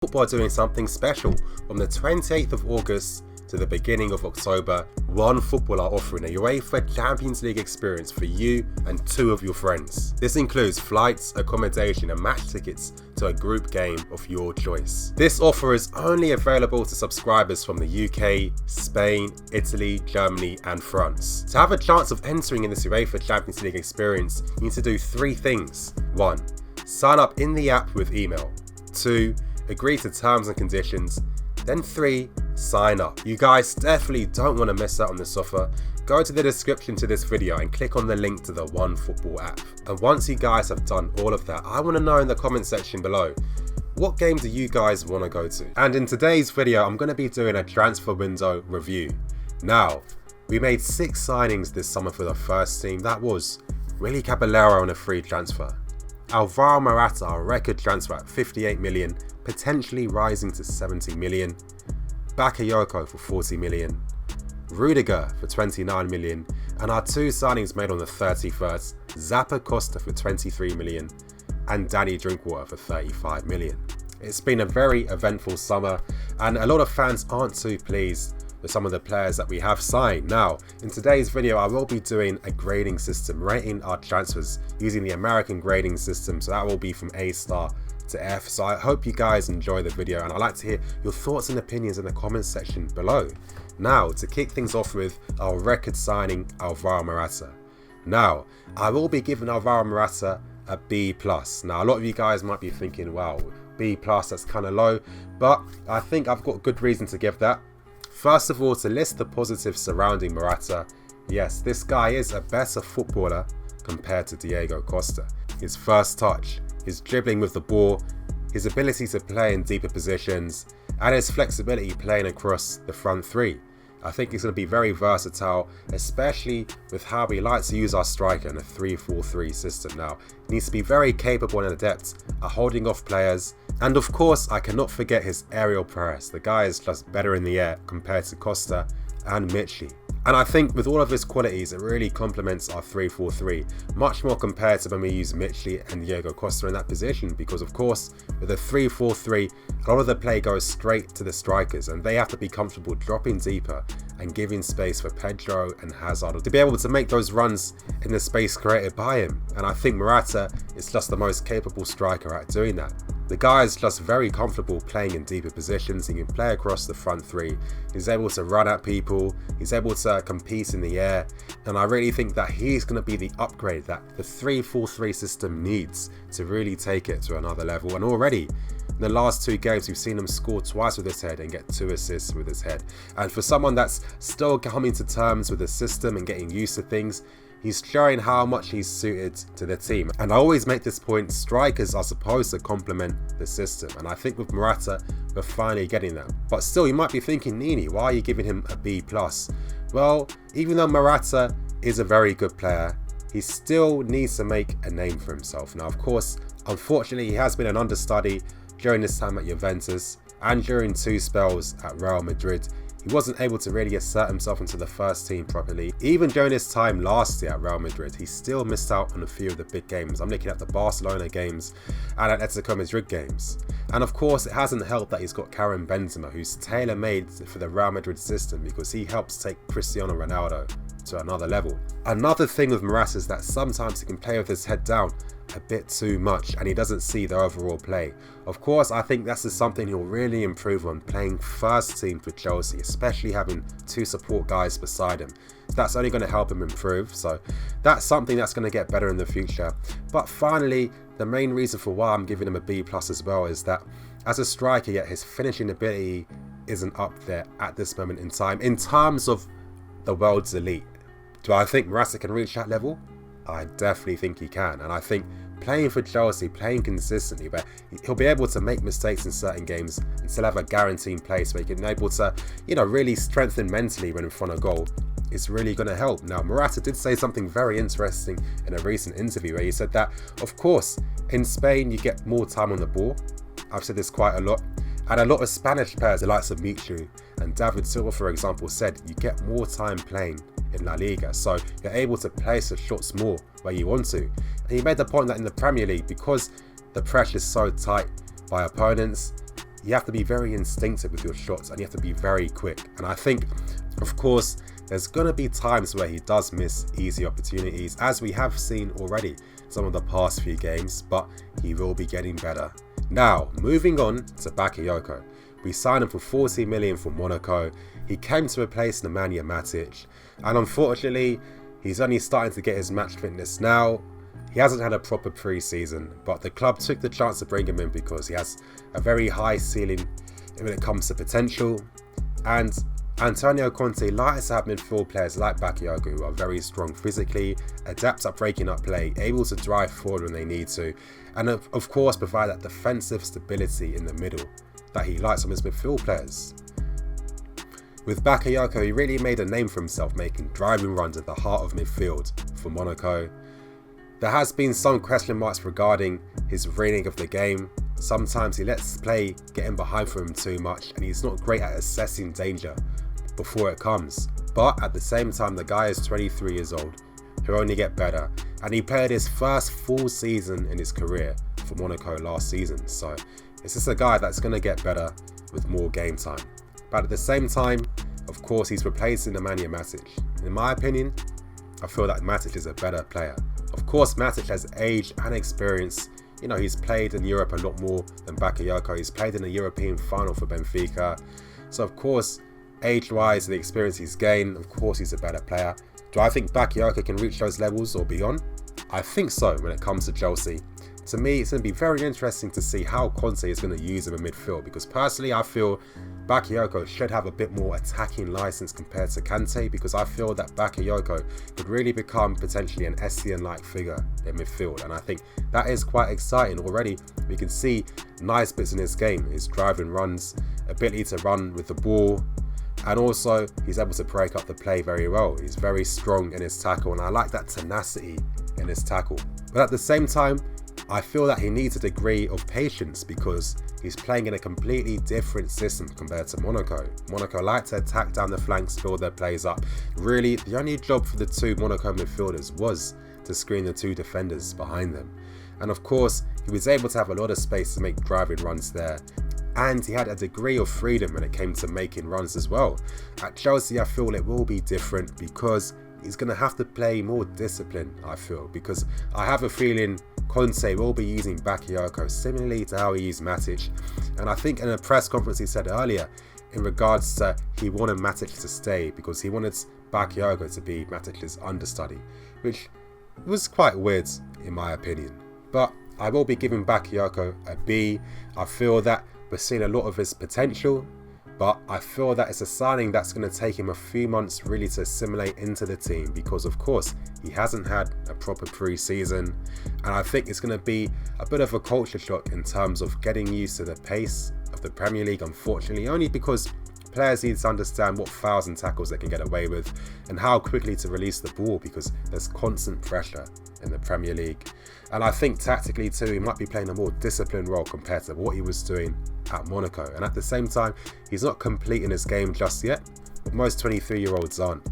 Football are doing something special. From the 28th of August to the beginning of October, One Football are offering a Uefa Champions League experience for you and 2 of your friends. This includes flights, accommodation and match tickets to a group game of your choice. This offer is only available to subscribers from the UK, Spain, Italy, Germany and France. To have a chance of entering in this Uefa Champions League experience, you need to do 3 things. 1. Sign up in the app with email. 2. Agree to terms and conditions. Then 3. Sign up. You guys definitely don't want to miss out on this offer. Go to the description to this video and click on the link to the One Football app. And once you guys have done all of that, I want to know in the comment section below, what game do you guys want to go to? And in today's video, I'm going to be doing a transfer window review. Now, we made 6 signings this summer for the first team. That was Willy Caballero on a free transfer, Alvaro Morata, a record transfer at 58 million, potentially rising to 70 million, Bakayoko for 40 million, Rdiger for 29 million, and our 2 signings made on the 31st, Zappacosta for 23 million, and Danny Drinkwater for 35 million. It's been a very eventful summer, and a lot of fans aren't too pleased with some of the players that we have signed. Now, in today's video, I will be doing a grading system, rating our transfers using the American grading system, so that will be from A star to F. So I hope you guys enjoy the video, and I'd like to hear your thoughts and opinions in the comments section below. Now, to kick things off with our record signing, Alvaro Morata. Now, I will be giving Alvaro Morata a B+. Now, a lot of you guys might be thinking, wow, B+, that's kind of low, but I think I've got good reason to give that. First of all, to list the positives surrounding Morata, yes, this guy is a better footballer compared to Diego Costa. His first touch, his dribbling with the ball, his ability to play in deeper positions, and his flexibility playing across the front 3. I think he's going to be very versatile, especially with how we like to use our striker in a 3-4-3 system. Now, he needs to be very capable and adept at holding off players. And of course, I cannot forget his aerial prowess. The guy is just better in the air compared to Costa and Michelin. And I think with all of his qualities, it really complements our 3-4-3, much more compared to when we use Michelin and Diego Costa in that position, because of course, with a 3-4-3, a lot of the play goes straight to the strikers, and they have to be comfortable dropping deeper and giving space for Pedro and Hazard to be able to make those runs in the space created by him. And I think Morata is just the most capable striker at doing that. The guy is just very comfortable playing in deeper positions. He can play across the front 3. He's able to run at people. He's able to compete in the air. And I really think that he's going to be the upgrade that the 3-4-3 system needs to really take it to another level. And already, in the last 2 games, we've seen him score twice with his head and get 2 assists with his head. And for someone that's still coming to terms with the system and getting used to things, he's showing how much he's suited to the team. And I always make this point, strikers are supposed to complement the system. And I think with Morata, we're finally getting that. But still, you might be thinking, Nini, why are you giving him a B+? Well, even though Morata is a very good player, he still needs to make a name for himself. Now, of course, unfortunately, he has been an understudy during his time at Juventus and during 2 spells at Real Madrid. He wasn't able to really assert himself into the first team properly. Even during his time last year at Real Madrid, he still missed out on a few of the big games. I'm looking at the Barcelona games and Atletico Madrid games. And of course, it hasn't helped that he's got Karim Benzema, who's tailor-made for the Real Madrid system, because he helps take Cristiano Ronaldo to another level. Another thing with Morata is that sometimes he can play with his head down a bit too much and he doesn't see the overall play. Of course, I think that's something he'll really improve on, playing first team for Chelsea, especially having 2 support guys beside him. So that's only going to help him improve, so that's something that's going to get better in the future. But finally, the main reason for why I'm giving him a B+ as well is that as a striker, yet his finishing ability isn't up there at this moment in time in terms of the world's elite. Do I think Morata can reach that level? I definitely think he can, and I think playing for Chelsea, playing consistently, but he'll be able to make mistakes in certain games and still have a guaranteed place where he can be able to, really strengthen mentally when in front of goal. It's really going to help. Now, Morata did say something very interesting in a recent interview where he said that, of course, in Spain you get more time on the ball. I've said this quite a lot. And a lot of Spanish players, the likes of Michu and David Silva, for example, said you get more time playing in La Liga, so you're able to place the shots more where you want to. And he made the point that in the Premier League, because the pressure is so tight by opponents, you have to be very instinctive with your shots and you have to be very quick. And I think, of course, there's going to be times where he does miss easy opportunities, as we have seen already some of the past few games, but he will be getting better. Now, moving on to Bakayoko. We signed him for 40 million from Monaco. He came to replace Nemanja Matic, and unfortunately, he's only starting to get his match fitness now. He hasn't had a proper pre-season, but the club took the chance to bring him in because he has a very high ceiling when it comes to potential. And Antonio Conte likes to have midfield players like Bakayoko who are very strong physically, adept at breaking up play, able to drive forward when they need to, and of course provide that defensive stability in the middle that he likes from his midfield players. With Bakayoko, he really made a name for himself, making driving runs at the heart of midfield for Monaco. There has been some question marks regarding his reading of the game. Sometimes he lets play get in behind for him too much, and he's not great at assessing danger before it comes. But at the same time, the guy is 23 years old. He'll only get better, and he played his first full season in his career for Monaco last season. So it's just a guy that's going to get better with more game time. But at the same time, of course, he's replacing Nemanja Matic. In my opinion, I feel that Matic is a better player. Of course, Matic has age and experience. You know, he's played in Europe a lot more than Bakayoko. He's played in a European final for Benfica. So, of course, age-wise, the experience he's gained, of course, he's a better player. Do I think Bakayoko can reach those levels or beyond? I think so when it comes to Chelsea. To me, it's going to be very interesting to see how Conte is going to use him in midfield, because personally I feel Bakayoko should have a bit more attacking license compared to Kante, because I feel that Bakayoko could really become potentially an Essien-like figure in midfield, and I think that is quite exciting already. We can see nice bits in his game, his driving runs, ability to run with the ball, and also he's able to break up the play very well. He's very strong in his tackle, and I like that tenacity in his tackle. But at the same time, I feel that he needs a degree of patience because he's playing in a completely different system compared to Monaco. Monaco like to attack down the flanks, build their plays up. Really, the only job for the two Monaco midfielders was to screen the two defenders behind them. And of course, he was able to have a lot of space to make driving runs there. And he had a degree of freedom when it came to making runs as well. At Chelsea, I feel it will be different because he's going to have to play more discipline, I feel, because I have a feeling Conte will be using Bakayoko similarly to how he used Matic. And I think in a press conference he said earlier in regards to he wanted Matic to stay because he wanted Bakayoko to be Matic's understudy, which was quite weird in my opinion. But I will be giving Bakayoko a B. I feel that we're seeing a lot of his potential, but I feel that it's a signing that's going to take him a few months really to assimilate into the team because, of course, he hasn't had a proper pre-season, and I think it's going to be a bit of a culture shock in terms of getting used to the pace of the Premier League, unfortunately, only because players need to understand what fouls and tackles they can get away with and how quickly to release the ball because there's constant pressure in the Premier League. And I think tactically too, he might be playing a more disciplined role compared to what he was doing at Monaco. And at the same time, he's not complete in his game just yet, but most 23-year-olds aren't.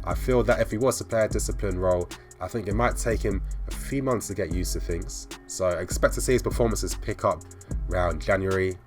I feel that if he was to play a disciplined role, I think it might take him a few months to get used to things. So I expect to see his performances pick up around January.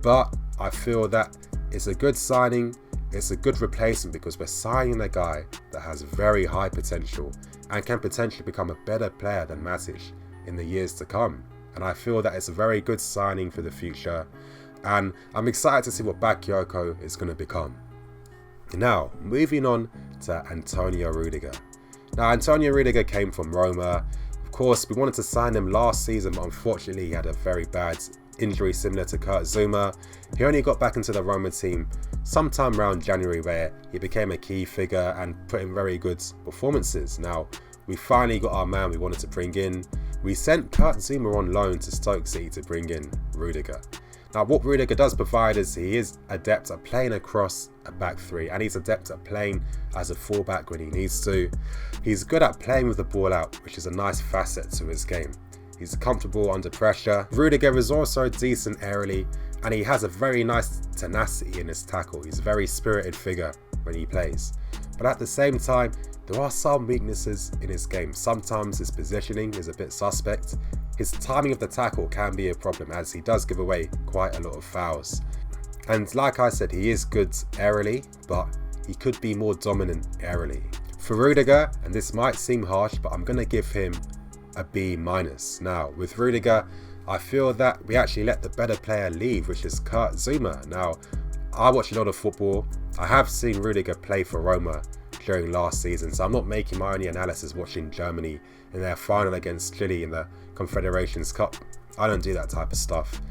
But I feel that it's a good signing, it's a good replacement because we're signing a guy that has very high potential and can potentially become a better player than Matic in the years to come. And I feel that it's a very good signing for the future. And I'm excited to see what Bakayoko is going to become. Now, moving on to Antonia Rdiger. Now, Antonia Rdiger came from Roma. Of course, we wanted to sign him last season, but unfortunately he had a very bad injury similar to Kurt Zouma. He only got back into the Roma team sometime around January where he became a key figure and put in very good performances. Now, we finally got our man we wanted to bring in. We sent Kurt Zouma on loan to Stoke City to bring in Rdiger. Now, what Rdiger does provide is he is adept at playing across a back three and he's adept at playing as a fullback when he needs to. He's good at playing with the ball out, which is a nice facet to his game. He's comfortable under pressure. Rdiger is also decent aerially and he has a very nice tenacity in his tackle. He's a very spirited figure when he plays. But at the same time, there are some weaknesses in his game. Sometimes his positioning is a bit suspect. his timing of the tackle can be a problem as he does give away quite a lot of fouls. And like I said, he is good aerially, but he could be more dominant aerially. For Rdiger, and this might seem harsh, but I'm going to give him a B-. Now, with Rdiger, I feel that we actually let the better player leave, which is Kurt Zouma. Now, I watch a lot of football. I have seen Rdiger play for Roma during last season, so I'm not making my only analysis watching Germany in their final against Chile in the Confederations Cup. I don't do that type of stuff.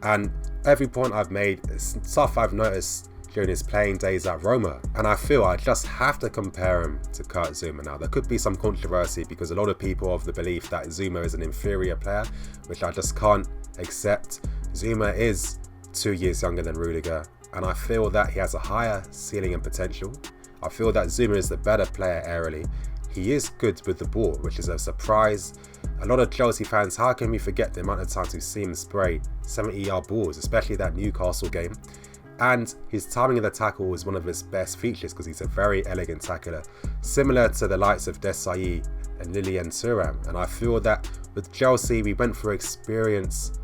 And every point I've made is stuff I've noticed during his playing days at Roma, and I feel I just have to compare him to Kurt Zouma. Now, there could be some controversy because a lot of people are of the belief that Zouma is an inferior player, which I just can't accept. Zouma is 2 years younger than Rdiger, and I feel that he has a higher ceiling and potential. I feel that Zouma is the better player aerially. He is good with the ball, which is a surprise. A lot of Chelsea fans, how can we forget the amount of times we've seen him spray 70-yard balls, especially that Newcastle game. And his timing of the tackle is one of his best features because he's a very elegant tackler, similar to the likes of Desailly and Lilian Thuram. And I feel that with Chelsea, we went for experience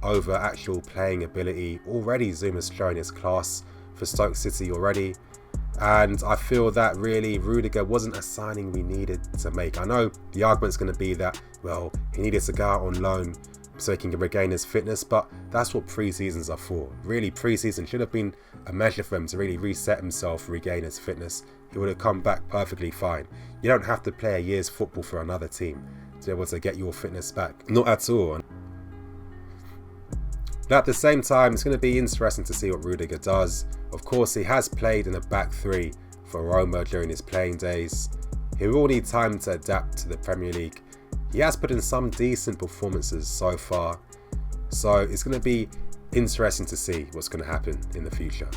over actual playing ability. Already Zouma's showing his class for Stoke City already. And I feel that really Rdiger wasn't a signing we needed to make. I know the argument's going to be that, well, he needed to go out on loan so he can regain his fitness, but that's what pre-seasons are for. Really, pre-season should have been a measure for him to really reset himself, regain his fitness. He would have come back perfectly fine. You don't have to play a year's football for another team to be able to get your fitness back. Not at all. But at the same time, it's going to be interesting to see what Rdiger does. Of course, he has played in a back three for Roma during his playing days. He will need time to adapt to the Premier League. He has put in some decent performances so far, so it's going to be interesting to see what's going to happen in the future.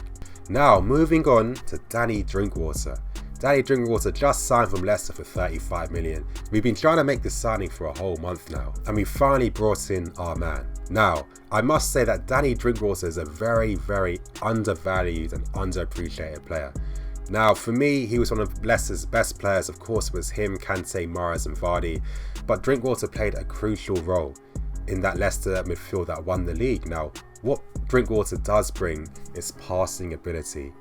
Now, moving on to Danny Drinkwater. Danny Drinkwater just signed from Leicester for 35 million. We've been trying to make this signing for a whole month now, and we finally brought in our man. Now, I must say that Danny Drinkwater is a very, very undervalued and underappreciated player. Now, for me, he was one of Leicester's best players. Of course, it was him, Kante, Mahrez and Vardy. But Drinkwater played a crucial role in that Leicester midfield that won the league. Now, what Drinkwater does bring is passing ability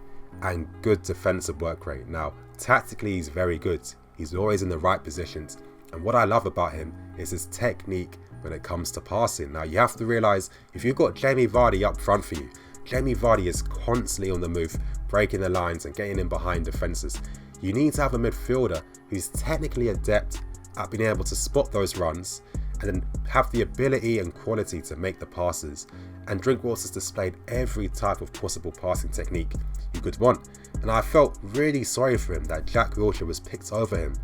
and good defensive work rate. Now, tactically, he's very good. He's always in the right positions. And what I love about him is his technique when it comes to passing. Now, you have to realise, if you've got Jamie Vardy up front for you, Jamie Vardy is constantly on the move, breaking the lines and getting in behind defences. You need to have a midfielder who's technically adept at being able to spot those runs and then have the ability and quality to make the passes. And Drinkwater's displayed every type of possible passing technique you could want. And I felt really sorry for him that Jack Wilshere was picked over him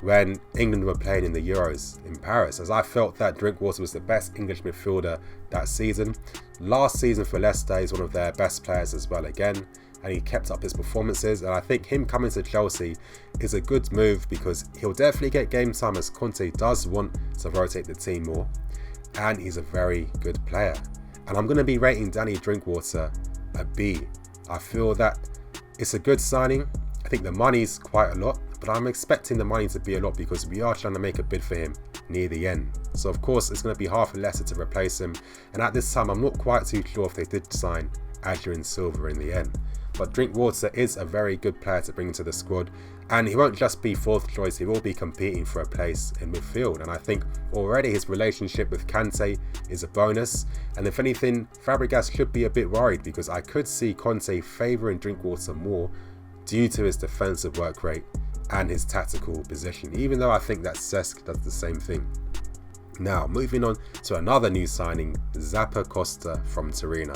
when England were playing in the Euros in Paris, as I felt that Drinkwater was the best English midfielder that season. Last season for Leicester, he's one of their best players as well again, and he kept up his performances. And I think him coming to Chelsea is a good move because he'll definitely get game time, as Conte does want to rotate the team more, and he's a very good player. And I'm going to be rating Danny Drinkwater a B. I feel that it's a good signing. I think the money's quite a lot, but I'm expecting the money to be a lot because we are trying to make a bid for him near the end. So of course it's going to be hard for Leicester to replace him, and at this time I'm not quite too sure if they did sign Adrien Silva in the end. But Drinkwater is a very good player to bring into the squad, and he won't just be fourth choice, he will be competing for a place in midfield. And I think already his relationship with Kante is a bonus, and if anything, Fabregas should be a bit worried because I could see Conte favouring Drinkwater more due to his defensive work rate and his tactical position, even though I think that Cesc does the same thing. Now, moving on to another new signing, Zappacosta from Torino.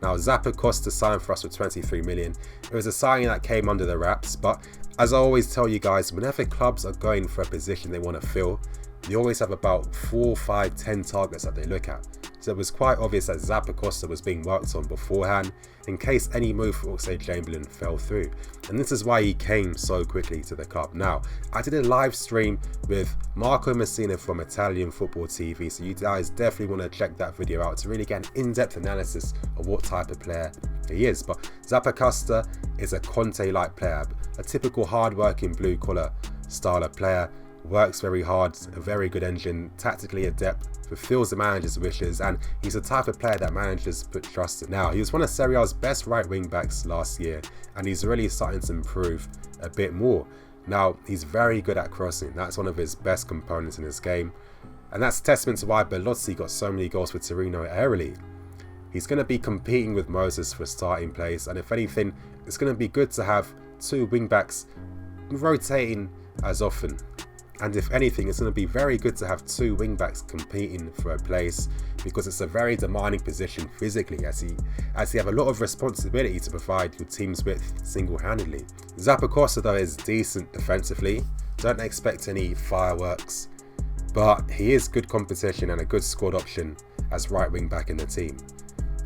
Now, Zappacosta signed for us for 23 million. It was a signing that came under the wraps, but as I always tell you guys, whenever clubs are going for a position they want to fill, they always have about 4, 5, 10 targets that they look at. So it was quite obvious that Zappacosta was being worked on beforehand in case any move for Oxlade-Chamberlain fell through. And this is why he came so quickly to the club. Now, I did a live stream with Marco Messina from Italian Football TV, so you guys definitely want to check that video out to really get an in-depth analysis of what type of player he is. But Zappacosta is a Conte-like player, a typical hard-working blue-collar style of player. works very hard, a very good engine, tactically adept, fulfills the manager's wishes, and he's the type of player that managers put trust in. Now, he was one of Serie A's best right wing backs last year, and he's really starting to improve a bit more. Now, he's very good at crossing. That's one of his best components in his game, and that's a testament to why Belotti got so many goals for Torino early. He's going to be competing with Moses for a starting place, and if anything, it's going to be good to have two wing backs rotating as often. And if anything, it's going to be very good to have two wing backs competing for a place, because it's a very demanding position physically, as you have a lot of responsibility to provide your team's width single-handedly. Zappacosta though is decent defensively, don't expect any fireworks, but he is good competition and a good squad option as right wing back in the team.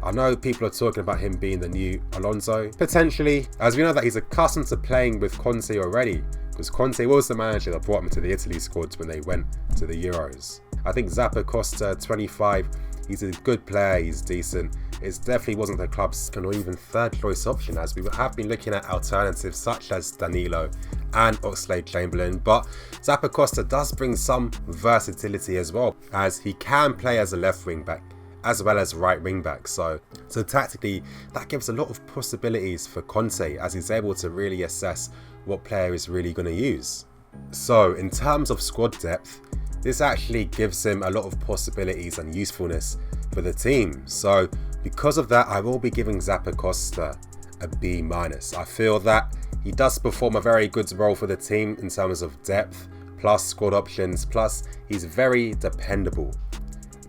I know people are talking about him being the new Alonso, potentially, as we know that he's accustomed to playing with Conte already, because Conte was the manager that brought him to the Italy squad when they went to the Euros. I think Zappacosta, 25, he's a good player, he's decent. It definitely wasn't the club's second or even third choice option, as we have been looking at alternatives such as Danilo and Oxlade-Chamberlain, but Zappacosta does bring some versatility as well, as he can play as a left wing back as well as right wing back. So tactically, that gives a lot of possibilities for Conte, as he's able to really assess what player is really going to use. So in terms of squad depth, this actually gives him a lot of possibilities and usefulness for the team. So because of that, I will be giving Zappacosta a B-. I feel that he does perform a very good role for the team in terms of depth, plus squad options, plus he's very dependable.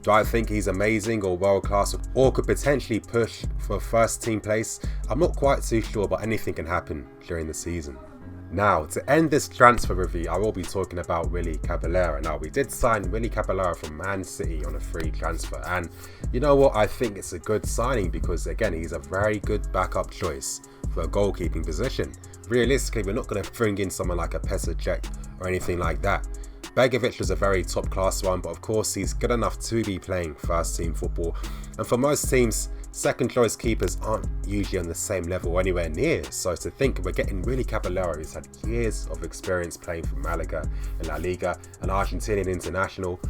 Do I think he's amazing or world class or could potentially push for a first team place? I'm not quite too sure, but anything can happen during the season. Now, to end this transfer review, I will be talking about Willy Caballero. Now, we did sign Willy Caballero from Man City on a free transfer, and you know what? I think it's a good signing because, again, he's a very good backup choice for a goalkeeping position. Realistically, we're not going to bring in someone like a Pesacek or anything like that. Begovic was a very top class one, but of course he's good enough to be playing first team football, and for most teams, second choice keepers aren't usually on the same level anywhere near. So to think we're getting Willy Caballero, who's had years of experience playing for Malaga in La Liga, an Argentinian international,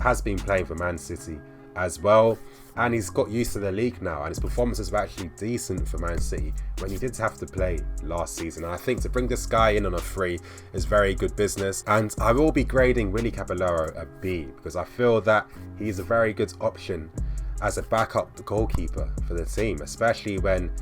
has been playing for Man City as well, and he's got used to the league now, and his performances were actually decent for Man City when he did have to play last season. And I think to bring this guy in on a free is very good business, and I will be grading Willy Caballero a B, because I feel that he's a very good option as a backup goalkeeper for the team, especially when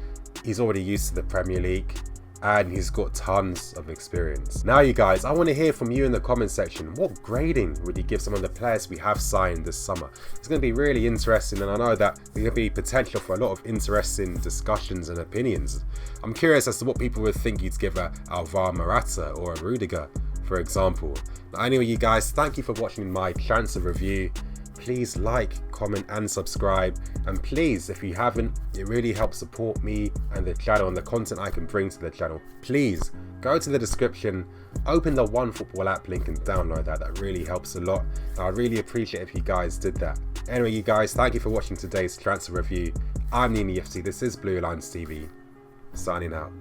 he's already used to the Premier League and he's got tons of experience. Now you guys, I want to hear from you in the comment section. What grading would you give some of the players we have signed this summer? It's going to be really interesting, and I know that there's going to be potential for a lot of interesting discussions and opinions. I'm curious as to what people would think you'd give a Alvaro Morata or a Rdiger, for example. Now, anyway, you guys, thank you for watching my transfer review. Please like, comment and subscribe, and please, if you haven't, it really helps support me and the channel and the content I can bring to the channel. Please go to the description, open the OneFootball app link and download that. That really helps a lot. I'd really appreciate if you guys did that. Anyway, you guys, thank you for watching today's transfer review. I'm Nini FC, this is Blue Lines TV, signing out.